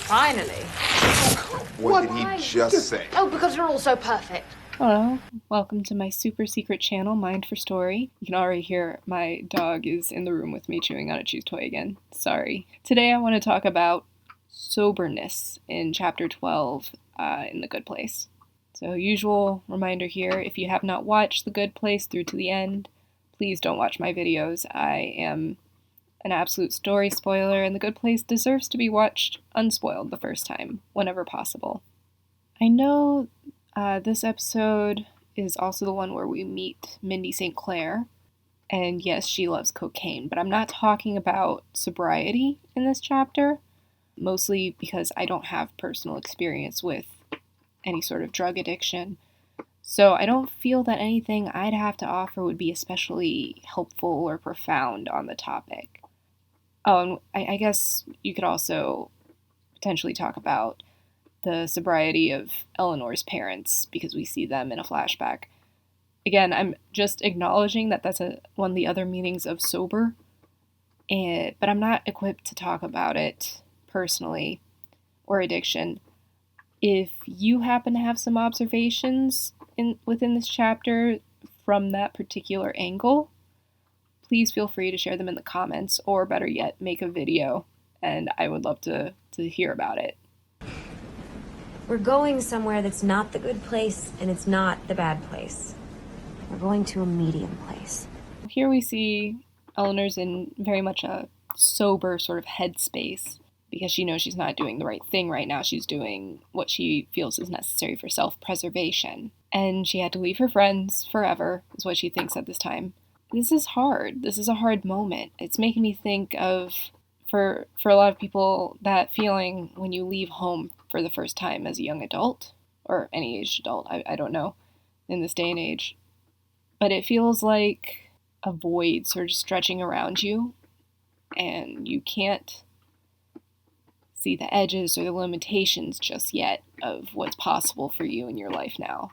Finally. What did he just say? Oh, because you're all so perfect. Hello, welcome to my super secret channel, Mind for Story. You can already hear my dog is in the room with me chewing on a chew toy again. Sorry. Today I want to talk about sobrnss in chapter 12 in The Good Place. So usual reminder here, if you have not watched The Good Place through to the end, please don't watch my videos. I am an absolute story spoiler, and The Good Place deserves to be watched unspoiled the first time, whenever possible. I know this episode is also the one where we meet Mindy St. Clair, and yes, she loves cocaine, but I'm not talking about sobriety in this chapter, mostly because I don't have personal experience with any sort of drug addiction, so I don't feel that anything I'd have to offer would be especially helpful or profound on the topic. Oh, and I guess you could also potentially talk about the sobriety of Eleanor's parents, because we see them in a flashback. Again, I'm just acknowledging that that's one of the other meanings of sober, but I'm not equipped to talk about it personally or addiction. If you happen to have some observations within this chapter from that particular angle, please feel free to share them in the comments, or better yet, make a video, and I would love to hear about it. We're going somewhere that's not the good place, and it's not the bad place. We're going to a medium place. Here we see Eleanor's in very much a sober sort of headspace, because she knows she's not doing the right thing right now. She's doing what she feels is necessary for self-preservation. And she had to leave her friends forever, is what she thinks at this time. This is hard. This is a hard moment. It's making me think of, for a lot of people, that feeling when you leave home for the first time as a young adult, or any aged adult, I don't know, in this day and age. But it feels like a void sort of stretching around you, and you can't see the edges or the limitations just yet of what's possible for you in your life now.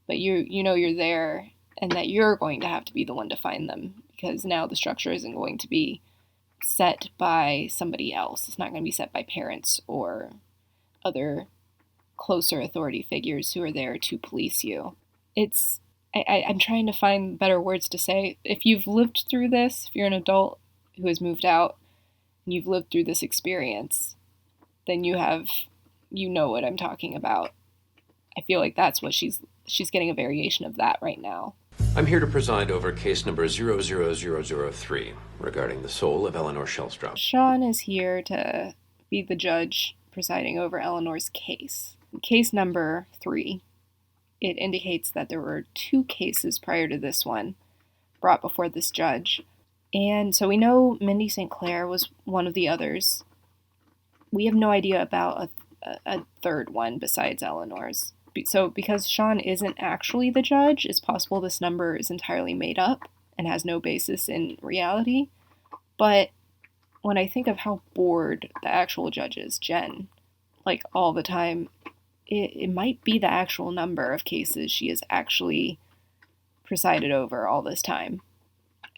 But you know you're there, and that you're going to have to be the one to find them, because now the structure isn't going to be set by somebody else. It's not going to be set by parents or other closer authority figures who are there to police you. I'm trying to find better words to say. If you've lived through this, if you're an adult who has moved out, and you've lived through this experience, then you know what I'm talking about. I feel like that's what she's getting a variation of that right now. I'm here to preside over case number 00003 regarding the soul of Eleanor Shellstrop. Sean is here to be the judge presiding over Eleanor's case. Case number 3, it indicates that there were 2 cases prior to this one brought before this judge. And so we know Mindy St. Clair was one of the others. We have no idea about a third one besides Eleanor's. So because Sean isn't actually the judge, it's possible this number is entirely made up and has no basis in reality. But when I think of how bored the actual judge is, Jen, like all the time, it might be the actual number of cases she has actually presided over all this time.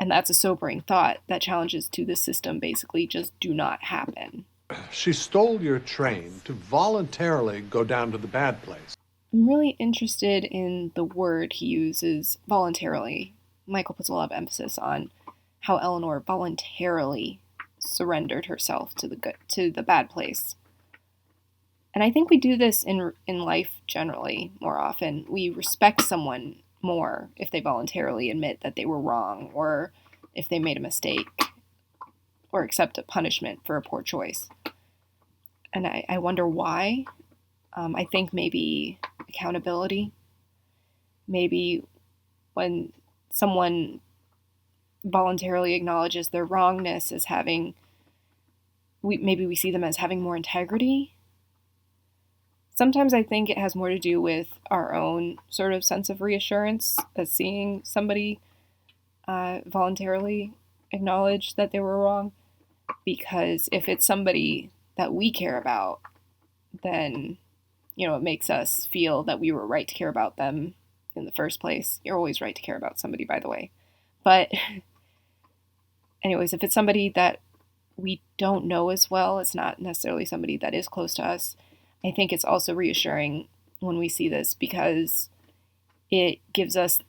And that's a sobering thought, that challenges to the system basically just do not happen. She stole your train to voluntarily go down to the bad place. I'm really interested in the word he uses, voluntarily. Michael puts a lot of emphasis on how Eleanor voluntarily surrendered herself to the bad place. And I think we do this in life generally more often. We respect someone more if they voluntarily admit that they were wrong, or if they made a mistake, or accept a punishment for a poor choice. And I wonder why. I think maybe accountability. Maybe when someone voluntarily acknowledges their wrongness as maybe we see them as having more integrity. Sometimes I think it has more to do with our own sort of sense of reassurance, as seeing somebody voluntarily acknowledge that they were wrong. Because if it's somebody that we care about, then it makes us feel that we were right to care about them in the first place. You're always right to care about somebody, by the way. But anyways, if it's somebody that we don't know as well. It's not necessarily somebody that is close to us. I think it's also reassuring when we see this because it gives us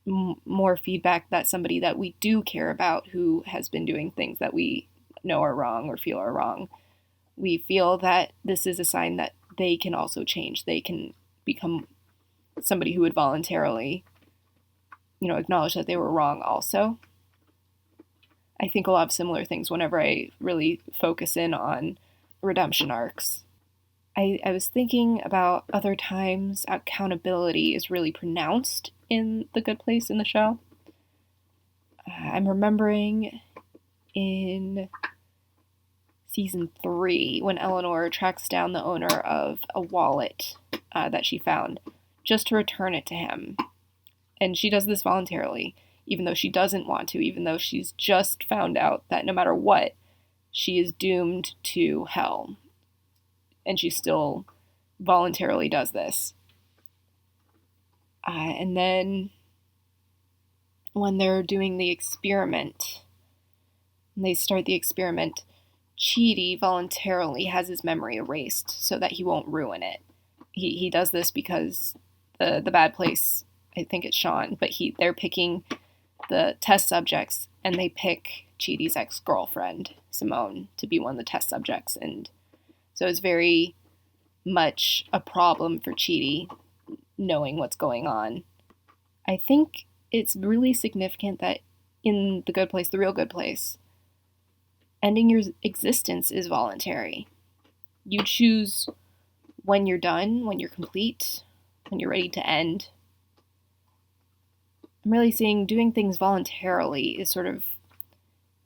more feedback that somebody that we do care about who has been doing things that we know are wrong or feel are wrong, we feel that this is a sign that they can also change. They can become somebody who would voluntarily, acknowledge that they were wrong also. I think a lot of similar things whenever I really focus in on redemption arcs. I was thinking about other times accountability is really pronounced in The Good Place in the show. I'm remembering in season 3 when Eleanor tracks down the owner of a wallet that she found just to return it to him. And she does this voluntarily, even though she doesn't want to, even though she's just found out that no matter what, she is doomed to hell. And she still voluntarily does this. And then when they're doing the experiment, when they start the experiment, Chidi voluntarily has his memory erased so that he won't ruin it. He does this because the bad place, I think it's Sean, but they're picking the test subjects and they pick Chidi's ex-girlfriend, Simone, to be one of the test subjects. And so it's very much a problem for Chidi knowing what's going on. I think it's really significant that in The Good Place, The Real Good Place, ending your existence is voluntary. You choose when you're done, when you're complete, when you're ready to end. I'm really seeing doing things voluntarily is sort of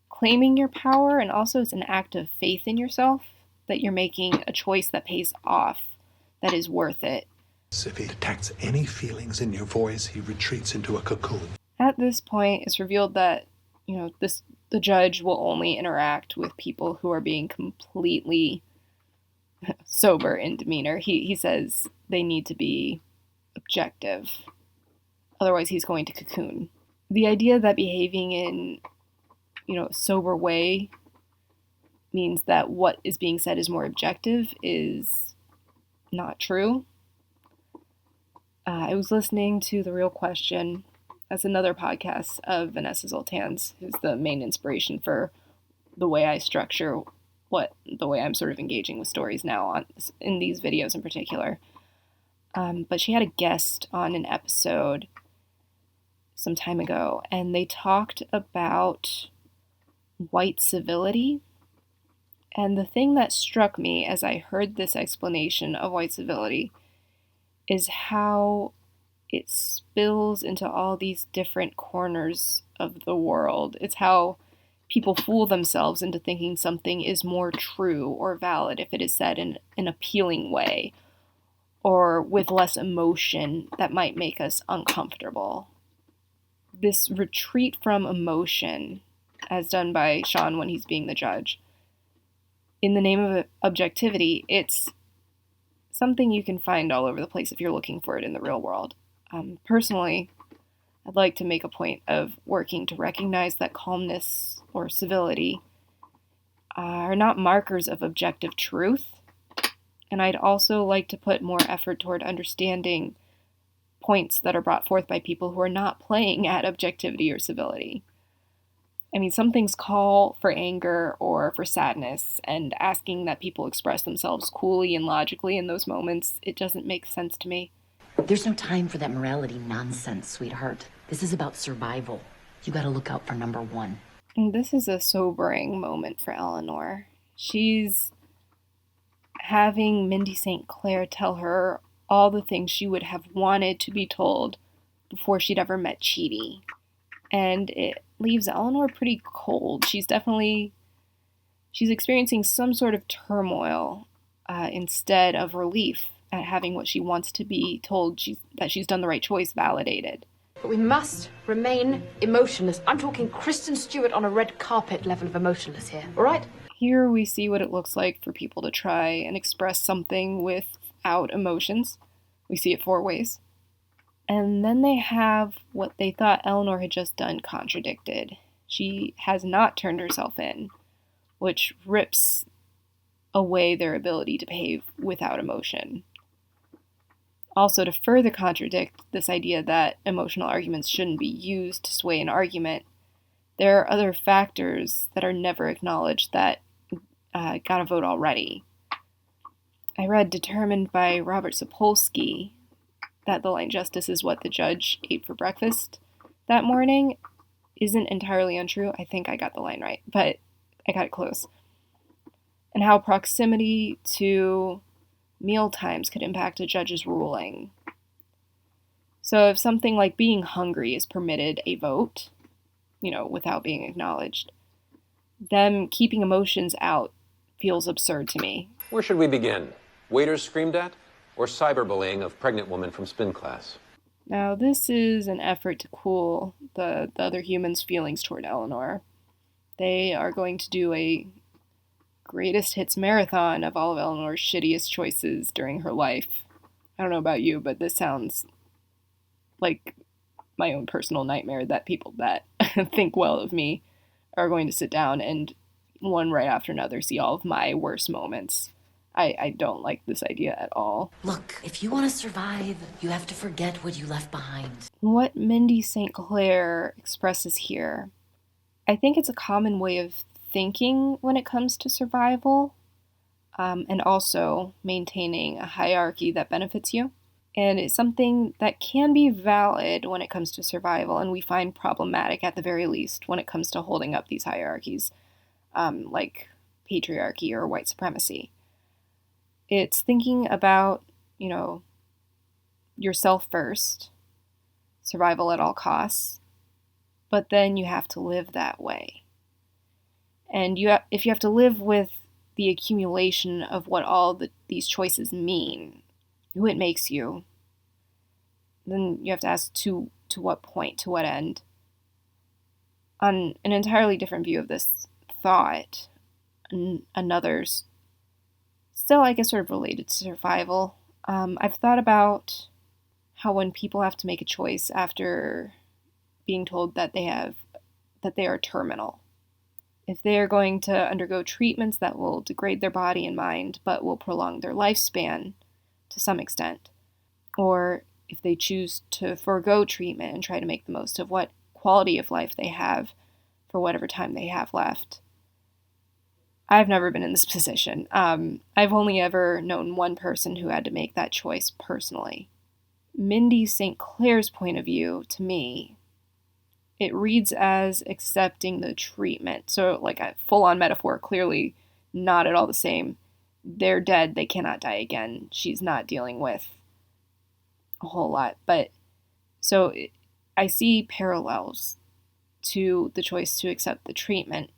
claiming your power, and also it's an act of faith in yourself that you're making a choice that pays off, that is worth it. If he detects any feelings in your voice, he retreats into a cocoon. At this point, it's revealed that, the judge will only interact with people who are being completely sober in demeanor. He says they need to be objective. Otherwise, he's going to cocoon. The idea that behaving in, a sober way means that what is being said is more objective is not true. I was listening to The Real Question. That's another podcast of Vanssa Zoltan's, who's the main inspiration for the way I structure the way I'm sort of engaging with stories now in these videos in particular. But she had a guest on an episode some time ago, and they talked about white civility. And the thing that struck me as I heard this explanation of white civility is how it spills into all these different corners of the world. It's how people fool themselves into thinking something is more true or valid if it is said in an appealing way or with less emotion that might make us uncomfortable. This retreat from emotion, as done by Sean when he's being the judge, in the name of objectivity, it's something you can find all over the place if you're looking for it in the real world. Personally, I'd like to make a point of working to recognize that calmness or civility are not markers of objective truth. And I'd also like to put more effort toward understanding points that are brought forth by people who are not playing at objectivity or civility. I mean, some things call for anger or for sadness, and asking that people express themselves coolly and logically in those moments, it doesn't make sense to me. There's no time for that morality nonsense, sweetheart. This is about survival. You gotta look out for number one. And this is a sobering moment for Eleanor. She's having Mindy St. Clair tell her all the things she would have wanted to be told before she'd ever met Chidi. And it leaves Eleanor pretty cold. She's experiencing some sort of turmoil instead of relief at having what she wants to be told that she's done the right choice validated. But we must remain emotionless. I'm talking Kristen Stewart on a red carpet level of emotionless here, all right? Here we see what it looks like for people to try and express something without emotions. We see it 4 ways. And then they have what they thought Eleanor had just done contradicted. She has not turned herself in. which rips away their ability to behave without emotion. Also, to further contradict this idea that emotional arguments shouldn't be used to sway an argument, there are other factors that are never acknowledged that got a vote already. I read, determined by Robert Sapolsky, that the line "justice is what the judge ate for breakfast" that morning isn't entirely untrue. I think I got the line right, but I got it close. And how proximity to meal times could impact a judge's ruling. So if something like being hungry is permitted a vote, without being acknowledged, them keeping emotions out feels absurd to me. Where should we begin? Waiters screamed at, or cyberbullying of pregnant women from spin class? Now, this is an effort to cool the other humans' feelings toward Eleanor. They are going to do a greatest hits marathon of all of Eleanor's shittiest choices during her life. I don't know about you, but this sounds like my own personal nightmare that people that think well of me are going to sit down and one right after another see all of my worst moments. I don't like this idea at all. Look, if you want to survive, you have to forget what you left behind. What Mindy St. Clair expresses here, I think it's a common way of thinking when it comes to survival, and also maintaining a hierarchy that benefits you. And it's something that can be valid when it comes to survival, and we find problematic at the very least when it comes to holding up these hierarchies, like patriarchy or white supremacy. It's thinking about, yourself first, survival at all costs, but then you have to live that way. And if you have to live with the accumulation of what all these choices mean, who it makes you, then you have to ask to what point, to what end. On an entirely different view of this thought, another's still, I guess, sort of related to survival. I've thought about how when people have to make a choice after being told that they are terminal, if they are going to undergo treatments that will degrade their body and mind but will prolong their lifespan to some extent, or if they choose to forego treatment and try to make the most of what quality of life they have for whatever time they have left. I've never been in this position. I've only ever known one person who had to make that choice personally. Mindy St. Clair's point of view, to me, it reads as accepting the treatment. So like a full-on metaphor, clearly not at all the same. They're dead, they cannot die again. She's not dealing with a whole lot. But so I see parallels to the choice to accept the treatment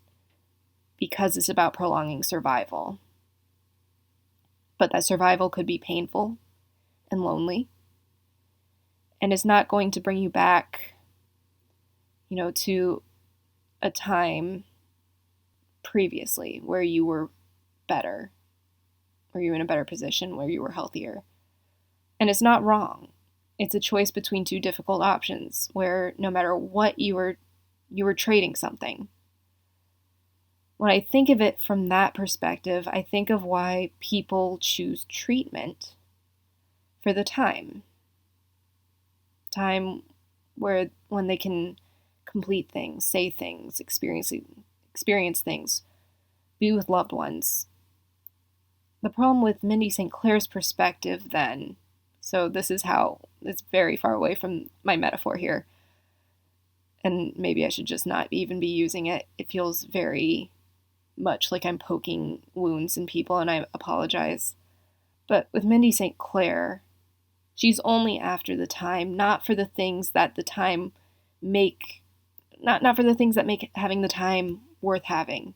because it's about prolonging survival. But that survival could be painful and lonely. And it's not going to bring you back, to a time previously where you were better, where you were in a better position, where you were healthier. And it's not wrong. It's a choice between two difficult options where no matter what you were trading something. When I think of it from that perspective, I think of why people choose treatment for the time when they can complete things, say things, experience things, be with loved ones. The problem with Mindy St. Clair's perspective then, so this is how, it's very far away from my metaphor here, and maybe I should just not even be using it. It feels very much like I'm poking wounds in people, and I apologize. But with Mindy St. Clair, she's only after the time, not for the things that the time make, not for the things that make having the time worth having.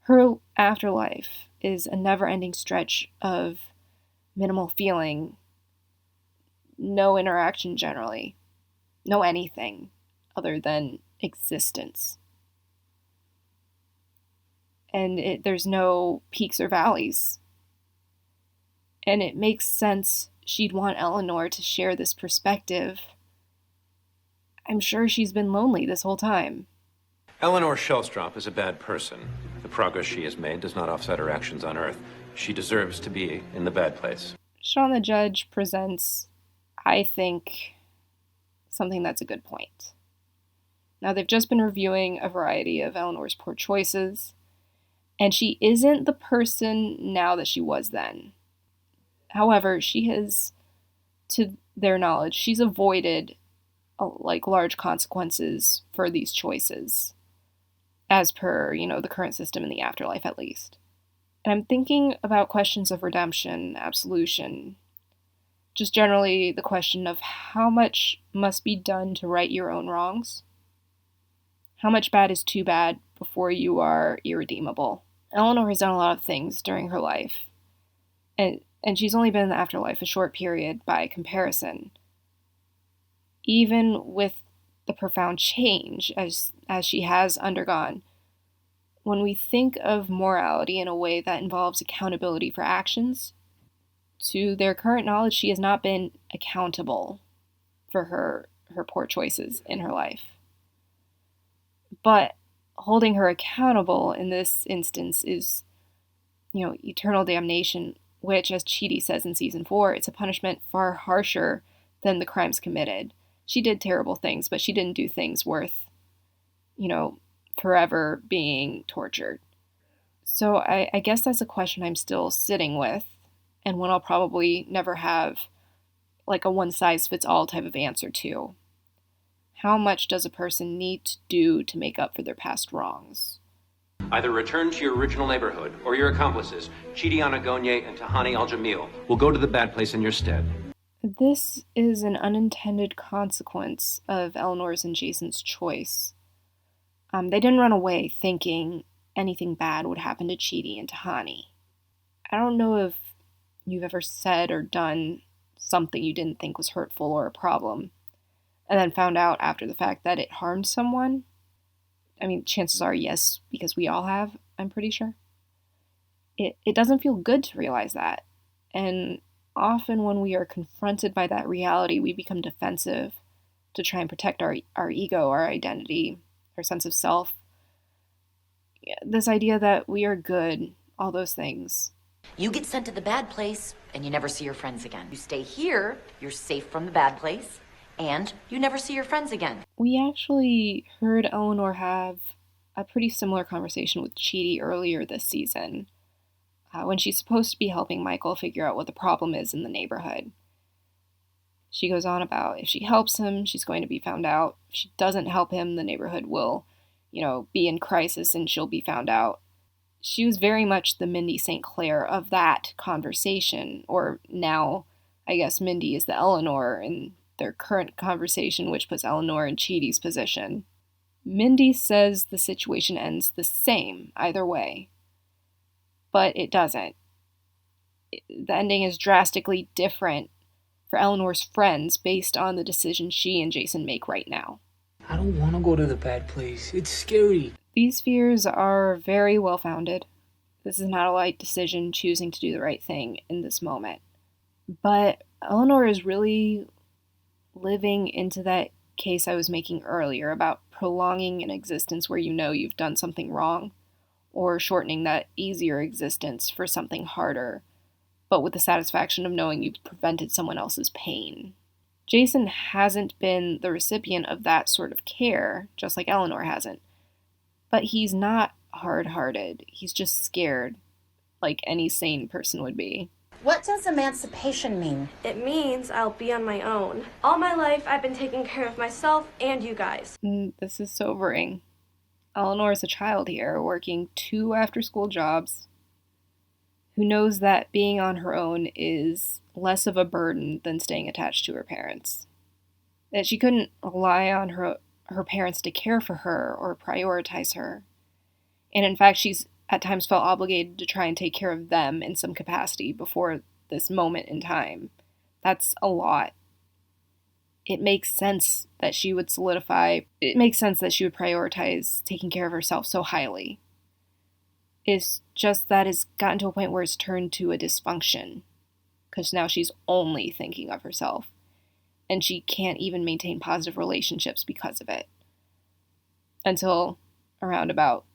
Her afterlife is a never-ending stretch of minimal feeling, no interaction generally, no anything other than existence. And there's no peaks or valleys. And it makes sense she'd want Eleanor to share this perspective. I'm sure she's been lonely this whole time. Eleanor Shellstrop is a bad person. The progress she has made does not offset her actions on Earth. She deserves to be in the bad place. Sean the Judge presents, I think, something that's a good point. Now, they've just been reviewing a variety of Eleanor's poor choices, and she isn't the person now that she was then. However, she has, to their knowledge, she's avoided large consequences for these choices, as per, the current system in the afterlife at least. And I'm thinking about questions of redemption, absolution, just generally the question of how much must be done to right your own wrongs. How much bad is too bad before you are irredeemable? Eleanor has done a lot of things during her life, and she's only been in the afterlife a short period by comparison. Even with the profound change as she has undergone, when we think of morality in a way that involves accountability for actions, to their current knowledge, she has not been accountable for her poor choices in her life. But holding her accountable in this instance is, eternal damnation, which, as Chidi says in season 4, it's a punishment far harsher than the crimes committed. She did terrible things, but she didn't do things worth, forever being tortured. So I guess that's a question I'm still sitting with, and one I'll probably never have a one-size-fits-all type of answer to. How much does a person need to do to make up for their past wrongs? Either return to your original neighborhood, or your accomplices, Chidiana Gonye and Tahani Al-Jamil, will go to the bad place in your stead. This is an unintended consequence of Eleanor's and Jason's choice. They didn't run away thinking anything bad would happen to Chidi and Tahani. I don't know if you've ever said or done something you didn't think was hurtful or a problem, and then found out after the fact that it harmed someone. I mean, chances are yes, because we all have, I'm pretty sure. It doesn't feel good to realize that. And often when we are confronted by that reality, we become defensive to try and protect our ego, our identity, our sense of self. This idea that we are good, all those things. You get sent to the bad place, and you never see your friends again. You stay here, you're safe from the bad place, and you never see your friends again. We actually heard Eleanor have a pretty similar conversation with Chidi earlier this season, when she's supposed to be helping Michael figure out what the problem is in the neighborhood. She goes on about if she helps him, she's going to be found out. If she doesn't help him, the neighborhood will, be in crisis and she'll be found out. She was very much the Mindy St. Clair of that conversation, or now, I guess Mindy is the Eleanor in their current conversation, which puts Eleanor in Chidi's position. Mindy says the situation ends the same either way, but it doesn't. The ending is drastically different for Eleanor's friends based on the decision she and Jason make right now. I don't want to go to the bad place. It's scary. These fears are very well founded. This is not a light decision choosing to do the right thing in this moment. But Eleanor is really living into that case I was making earlier about prolonging an existence where you've done something wrong, or shortening that easier existence for something harder, but with the satisfaction of knowing you've prevented someone else's pain. Jason hasn't been the recipient of that sort of care, just like Eleanor hasn't. But he's not hard-hearted. He's just scared, like any sane person would be. What does emancipation mean? It means I'll be on my own. All my life, I've been taking care of myself and you guys. This is sobering. Eleanor is a child here, working 2 after-school jobs, who knows that being on her own is less of a burden than staying attached to her parents. That she couldn't rely on her parents to care for her or prioritize her. And in fact, she's at times felt obligated to try and take care of them in some capacity before this moment in time. That's a lot. It makes sense that she would prioritize taking care of herself so highly. It's just that it's gotten to a point where it's turned to a dysfunction, because now she's only thinking of herself, and she can't even maintain positive relationships because of it. Until around about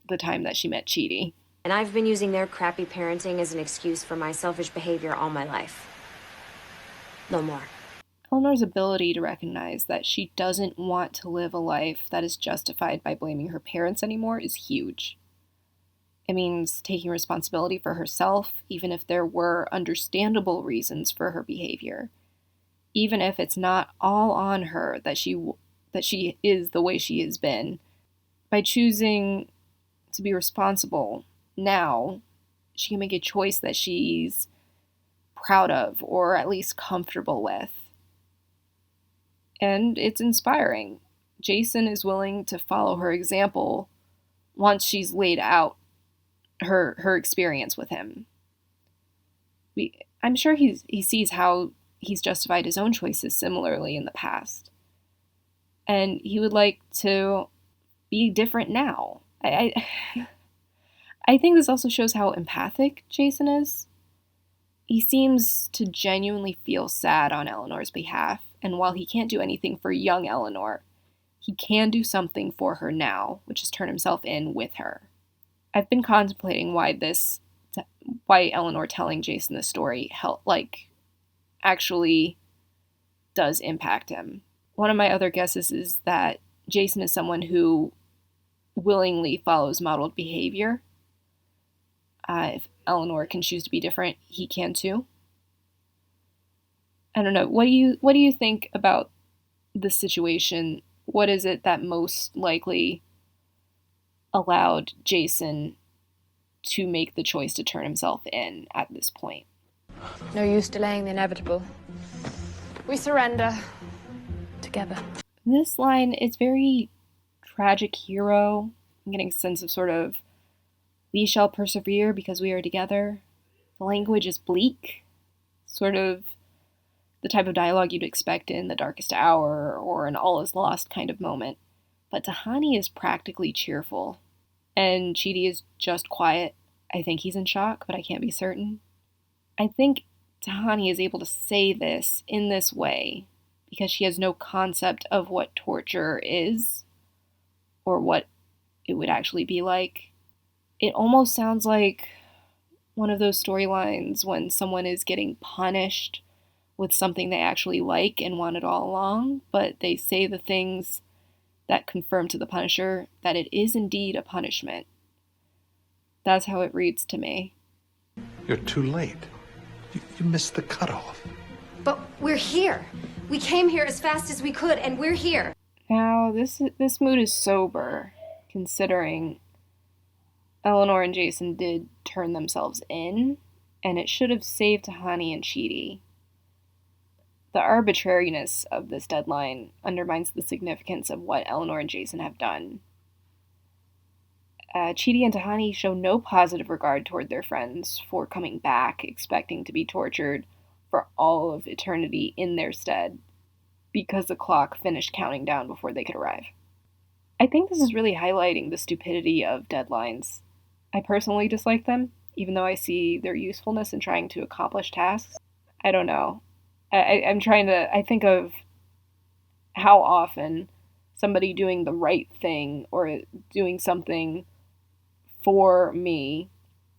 the time that she met Chidi. And I've been using their crappy parenting as an excuse for my selfish behavior all my life. No more. Eleanor's ability to recognize that she doesn't want to live a life that is justified by blaming her parents anymore is huge. It means taking responsibility for herself, even if there were understandable reasons for her behavior. Even if it's not all on her that she is the way she has been. By choosing to be responsible now, she can make a choice that she's proud of or at least comfortable with. And it's inspiring. Jason is willing to follow her example once she's laid out her experience with him. I'm sure he sees how he's justified his own choices similarly in the past. And he would like to be different now. I think this also shows how empathic Jason is. He seems to genuinely feel sad on Eleanor's behalf, and while he can't do anything for young Eleanor, he can do something for her now, which is turn himself in with her. I've been contemplating why Eleanor telling Jason this story actually does impact him. One of my other guesses is that Jason is someone who willingly follows modeled behavior. If Eleanor can choose to be different, he can too. I don't know. What do you think about this situation? What is it that most likely allowed Jason to make the choice to turn himself in at this point? No use delaying the inevitable. We surrender. Together. This line is very tragic hero. I'm getting a sense of sort of, we shall persevere because we are together. The language is bleak, sort of the type of dialogue you'd expect in The Darkest Hour or an all is lost kind of moment. But Tahani is practically cheerful, and Chidi is just quiet. I think he's in shock, but I can't be certain. I think Tahani is able to say this in this way because she has no concept of what torture is or what it would actually be like. It almost sounds like one of those storylines when someone is getting punished with something they actually like and wanted all along, but they say the things that confirm to the punisher that it is indeed a punishment. That's how it reads to me. You're too late. You missed the cutoff. But we're here. We came here as fast as we could, and we're here. Now, this mood is sober, considering Eleanor and Jason did turn themselves in, and it should have saved Tahani and Chidi. The arbitrariness of this deadline undermines the significance of what Eleanor and Jason have done. Chidi and Tahani show no positive regard toward their friends for coming back, expecting to be tortured for all of eternity in their stead, because the clock finished counting down before they could arrive. I think this is really highlighting the stupidity of deadlines. I personally dislike them, even though I see their usefulness in trying to accomplish tasks. I don't know. I think of how often somebody doing the right thing or doing something for me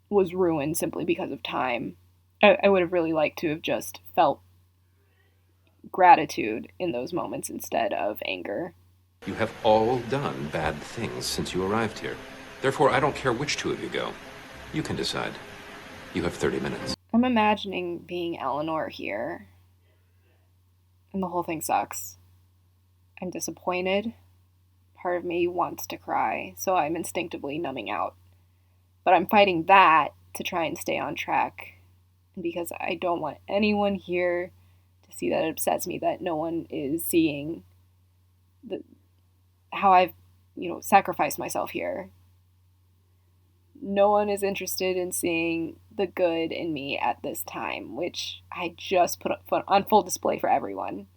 was ruined simply because of time. I would have really liked to have just felt gratitude in those moments instead of anger. You have all done bad things since you arrived here. Therefore, I don't care which two of you go. You can decide. You have 30 minutes. I'm imagining being Eleanor here, and the whole thing sucks. I'm disappointed. Part of me wants to cry, so I'm instinctively numbing out. But I'm fighting that to try and stay on track, because I don't want anyone here to see that it upsets me that no one is seeing how I've, sacrificed myself here. No one is interested in seeing the good in me at this time, which I just put on full display for everyone.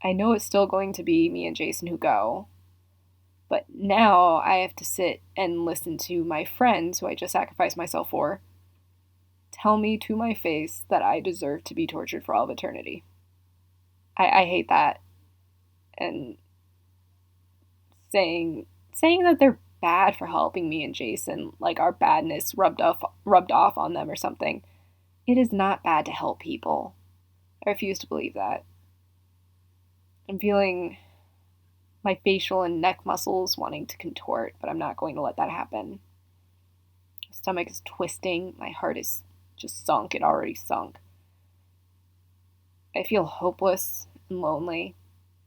I know it's still going to be me and Jason who go, but now I have to sit and listen to my friends, who I just sacrificed myself for, tell me to my face that I deserve to be tortured for all of eternity. I hate that. And saying saying that they're bad for helping me and Jason, like our badness rubbed off on them or something. It is not bad to help people. I refuse to believe that. I'm feeling my facial and neck muscles wanting to contort, but I'm not going to let that happen. My stomach is twisting. My heart is just sunk. It already sunk. I feel hopeless and lonely,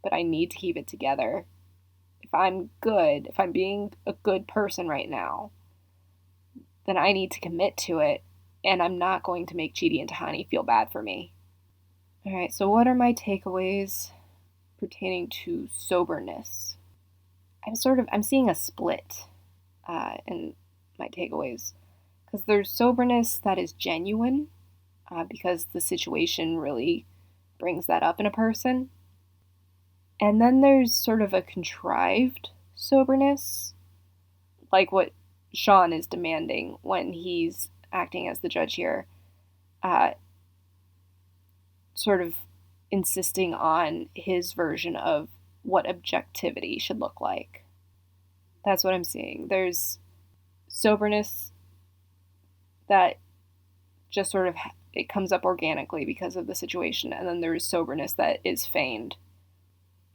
but I need to keep it together. If I'm good, if I'm being a good person right now, then I need to commit to it, and I'm not going to make Chidi and Tahani feel bad for me. Alright, so what are my takeaways pertaining to soberness? I'm seeing a split in my takeaways. Because there's soberness that is genuine, because the situation really brings that up in a person. And then there's sort of a contrived soberness, like what Sean is demanding when he's acting as the judge here, sort of insisting on his version of what objectivity should look like. That's what I'm seeing. There's soberness that just sort of, it comes up organically because of the situation, and then there's soberness that is feigned.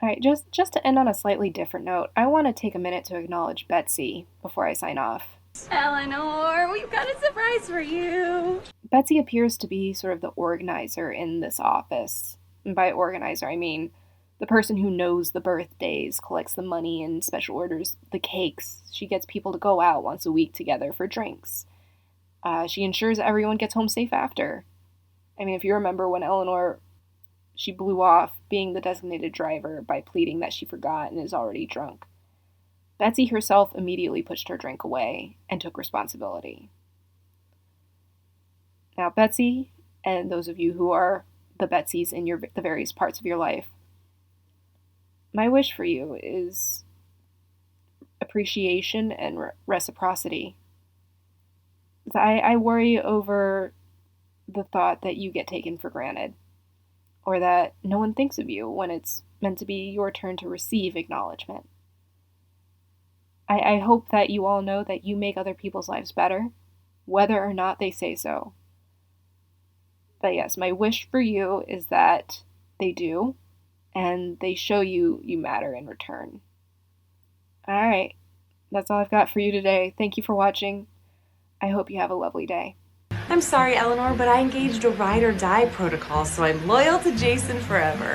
Alright, just to end on a slightly different note, I want to take a minute to acknowledge Betsy before I sign off. Eleanor, we've got a surprise for you. Betsy appears to be sort of the organizer in this office. And by organizer, I mean the person who knows the birthdays, collects the money, and special orders the cakes. She gets people to go out once a week together for drinks. She ensures everyone gets home safe after. I mean, if you remember when Eleanor, she blew off being the designated driver by pleading that she forgot and is already drunk, Betsy herself immediately pushed her drink away and took responsibility. Now, Betsy, and those of you who are the Betsies in the various parts of your life, my wish for you is appreciation and reciprocity. I worry over the thought that you get taken for granted, or that no one thinks of you when it's meant to be your turn to receive acknowledgement. I hope that you all know that you make other people's lives better, whether or not they say so. But yes, my wish for you is that they do, and they show you matter in return. Alright, that's all I've got for you today. Thank you for watching. I hope you have a lovely day. I'm sorry, Eleanor, but I engaged a ride or die protocol, so I'm loyal to Jason forever.